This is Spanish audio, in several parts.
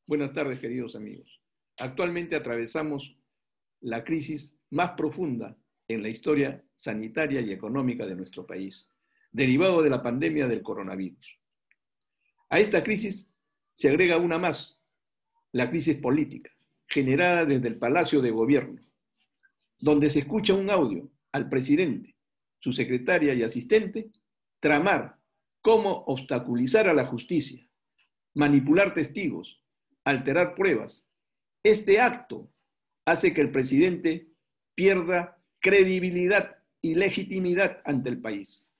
Buenas tardes, queridos amigos. Actualmente atravesamos la crisis más profunda en la historia sanitaria y económica de nuestro país, derivado de la pandemia del coronavirus. A esta crisis se agrega una más, la crisis política, generada desde el Palacio de Gobierno, donde se escucha un audio al presidente, su secretaria y asistente, tramar cómo obstaculizar a la justicia, manipular testigos, alterar pruebas. Este acto hace que el presidente pierda credibilidad y legitimidad ante el país.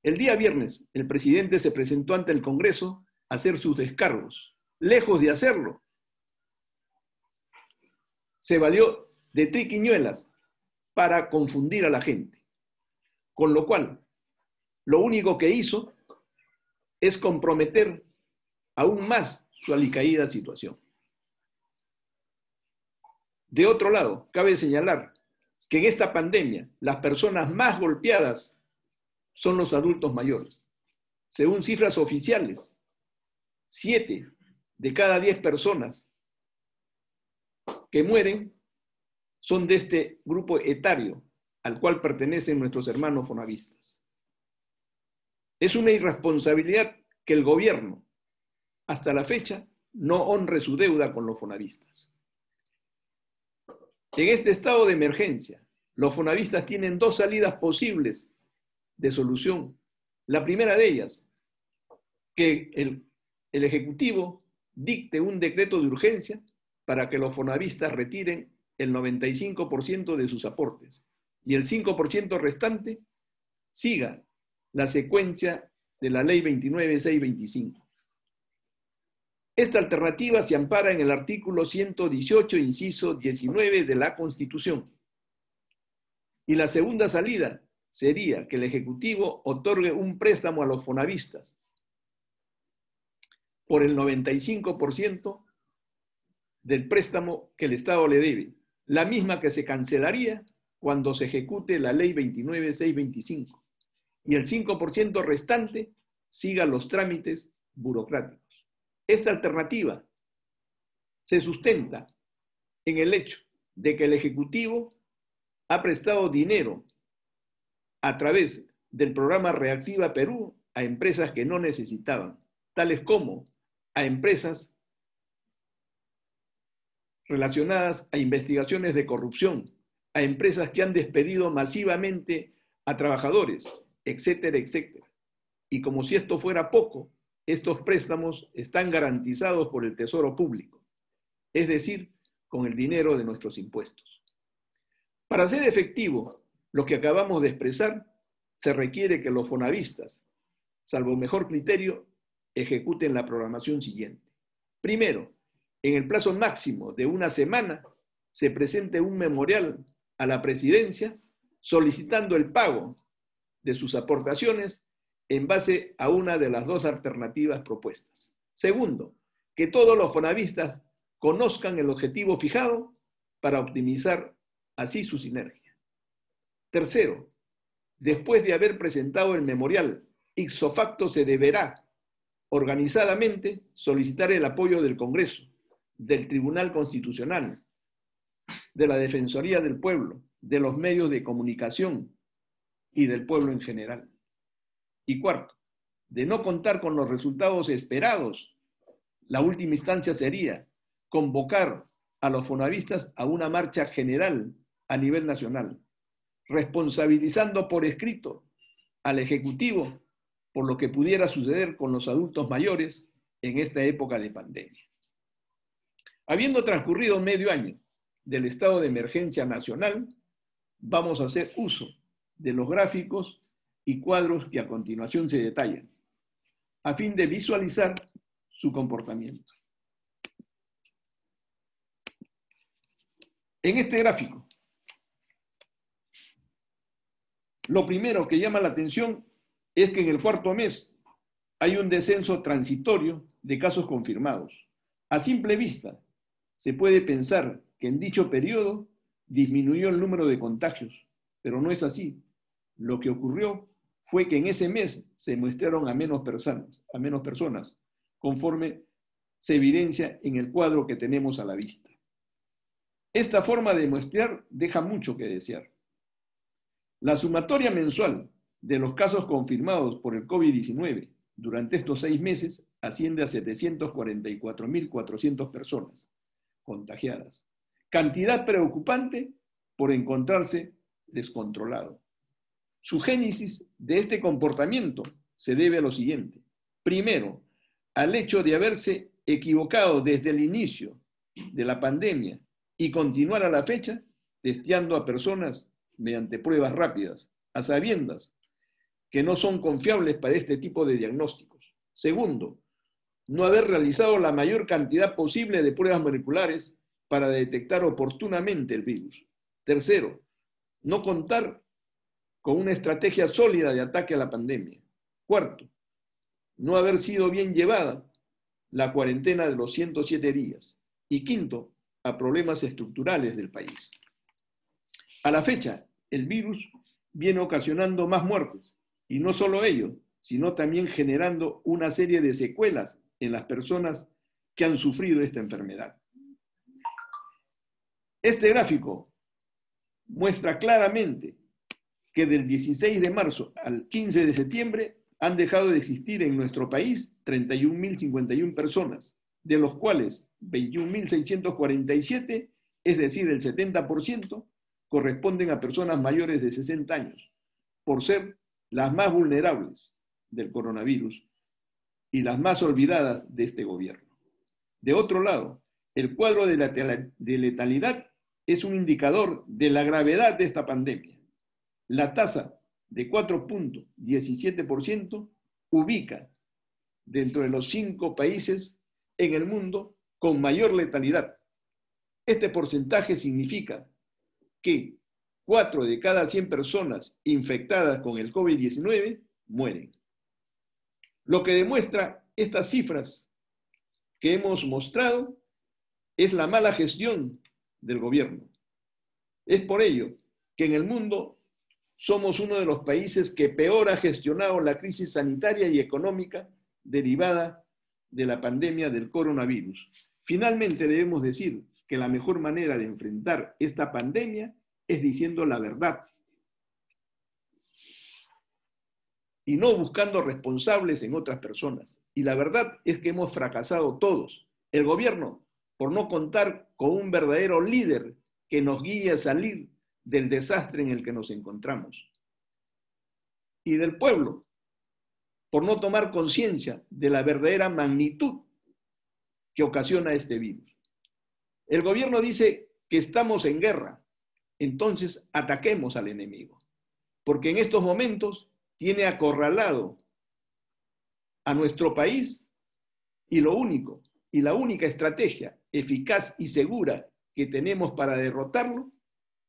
El día viernes, el presidente se presentó ante el Congreso a hacer sus descargos. Lejos de hacerlo, se valió de triquiñuelas para confundir a la gente. Con lo cual, lo único que hizo es comprometer aún más su alicaída situación. De otro lado, cabe señalar que en esta pandemia las personas más golpeadas son los adultos mayores. Según cifras oficiales, 7 de cada 10 personas que mueren son de este grupo etario al cual pertenecen nuestros hermanos fonavistas. Es una irresponsabilidad que el gobierno, hasta la fecha, no honre su deuda con los fonavistas. En este estado de emergencia, los fonavistas tienen 2 salidas posibles de solución. La primera de ellas, que el Ejecutivo dicte un decreto de urgencia para que los fonavistas retiren el 95% de sus aportes y el 5% restante siga la secuencia de la Ley 29.625. Esta alternativa se ampara en el artículo 118, inciso 19 de la Constitución. Y la segunda salida sería que el Ejecutivo otorgue un préstamo a los fonavistas por el 95% del préstamo que el Estado le debe, la misma que se cancelaría cuando se ejecute la Ley 29.625, y el 5% restante siga los trámites burocráticos. Esta alternativa se sustenta en el hecho de que el Ejecutivo ha prestado dinero a través del programa Reactiva Perú a empresas que no necesitaban, tales como a empresas relacionadas a investigaciones de corrupción, a empresas que han despedido masivamente a trabajadores, etcétera, etcétera. Y como si esto fuera poco, estos préstamos están garantizados por el Tesoro Público, es decir, con el dinero de nuestros impuestos. Para hacer efectivo lo que acabamos de expresar, se requiere que los fonavistas, salvo mejor criterio, ejecuten la programación siguiente. Primero, en el plazo máximo de 1 semana, se presente un memorial a la presidencia solicitando el pago de sus aportaciones en base a una de las 2 alternativas propuestas. Segundo, que todos los fonavistas conozcan el objetivo fijado para optimizar así su sinergia. Tercero, después de haber presentado el memorial, ipso facto se deberá organizadamente solicitar el apoyo del Congreso, del Tribunal Constitucional, de la Defensoría del Pueblo, de los medios de comunicación y del pueblo en general. Y cuarto, de no contar con los resultados esperados, la última instancia sería convocar a los fonavistas a una marcha general a nivel nacional, responsabilizando por escrito al Ejecutivo por lo que pudiera suceder con los adultos mayores en esta época de pandemia. Habiendo transcurrido medio año del estado de emergencia nacional, vamos a hacer uso de los gráficos y cuadros que a continuación se detallan, a fin de visualizar su comportamiento. En este gráfico, lo primero que llama la atención es que en el 4º mes hay un descenso transitorio de casos confirmados. A simple vista, se puede pensar que en dicho periodo disminuyó el número de contagios, pero no es así. Lo que ocurrió fue que en ese mes se muestrearon a menos personas, conforme se evidencia en el cuadro que tenemos a la vista. Esta forma de muestrear deja mucho que desear. La sumatoria mensual de los casos confirmados por el COVID-19 durante estos 6 meses asciende a 744.400 personas contagiadas. Cantidad preocupante por encontrarse descontrolado. Su génesis de este comportamiento se debe a lo siguiente. Primero, al hecho de haberse equivocado desde el inicio de la pandemia y continuar a la fecha testeando a personas mediante pruebas rápidas, a sabiendas que no son confiables para este tipo de diagnósticos. Segundo, no haber realizado la mayor cantidad posible de pruebas moleculares para detectar oportunamente el virus. Tercero, no contar con una estrategia sólida de ataque a la pandemia. Cuarto, no haber sido bien llevada la cuarentena de los 107 días. Y quinto, a problemas estructurales del país. A la fecha, el virus viene ocasionando más muertes, y no solo ello, sino también generando una serie de secuelas en las personas que han sufrido esta enfermedad. Este gráfico muestra claramente que del 16 de marzo al 15 de septiembre han dejado de existir en nuestro país 31.051 personas, de los cuales 21.647, es decir, el 70%, corresponden a personas mayores de 60 años, por ser las más vulnerables del coronavirus y las más olvidadas de este gobierno. De otro lado, el cuadro de letalidad es un indicador de la gravedad de esta pandemia. La tasa de 4.17% ubica dentro de los 5 países en el mundo con mayor letalidad. Este porcentaje significa que 4 de cada 100 personas infectadas con el COVID-19 mueren. Lo que demuestra estas cifras que hemos mostrado es la mala gestión del gobierno. Es por ello que en el mundo somos uno de los países que peor ha gestionado la crisis sanitaria y económica derivada de la pandemia del coronavirus. Finalmente debemos decir que la mejor manera de enfrentar esta pandemia es diciendo la verdad y no buscando responsables en otras personas. Y la verdad es que hemos fracasado todos. El gobierno, por no contar con un verdadero líder que nos guíe a salir del desastre en el que nos encontramos. Y del pueblo, por no tomar conciencia de la verdadera magnitud que ocasiona este virus. El gobierno dice que estamos en guerra, entonces ataquemos al enemigo, porque en estos momentos tiene acorralado a nuestro país y la única estrategia eficaz y segura que tenemos para derrotarlo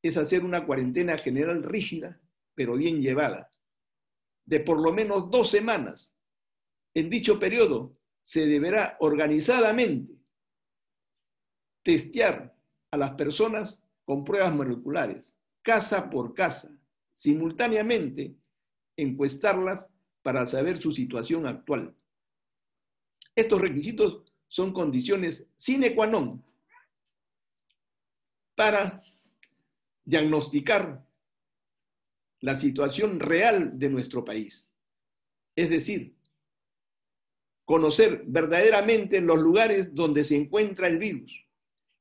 es hacer una cuarentena general rígida, pero bien llevada, de por lo menos 2 semanas. En dicho periodo se deberá organizadamente testear a las personas con pruebas moleculares, casa por casa, simultáneamente encuestarlas para saber su situación actual. Estos requisitos son condiciones sine qua non para diagnosticar la situación real de nuestro país. Es decir, conocer verdaderamente los lugares donde se encuentra el virus,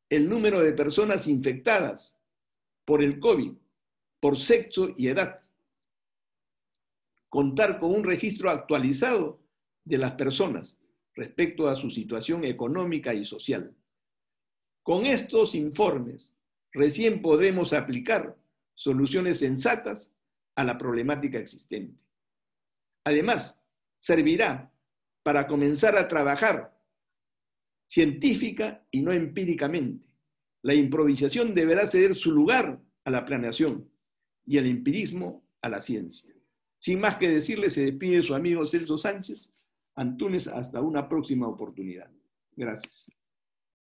el número de personas infectadas por el COVID, por sexo y edad. Contar con un registro actualizado de las personas respecto a su situación económica y social. Con estos informes, recién podremos aplicar soluciones sensatas a la problemática existente. Además, servirá para comenzar a trabajar científica y no empíricamente. La improvisación deberá ceder su lugar a la planeación y el empirismo a la ciencia. Sin más que decirle, se despide su amigo Celso Sánchez Antunes hasta una próxima oportunidad. Gracias.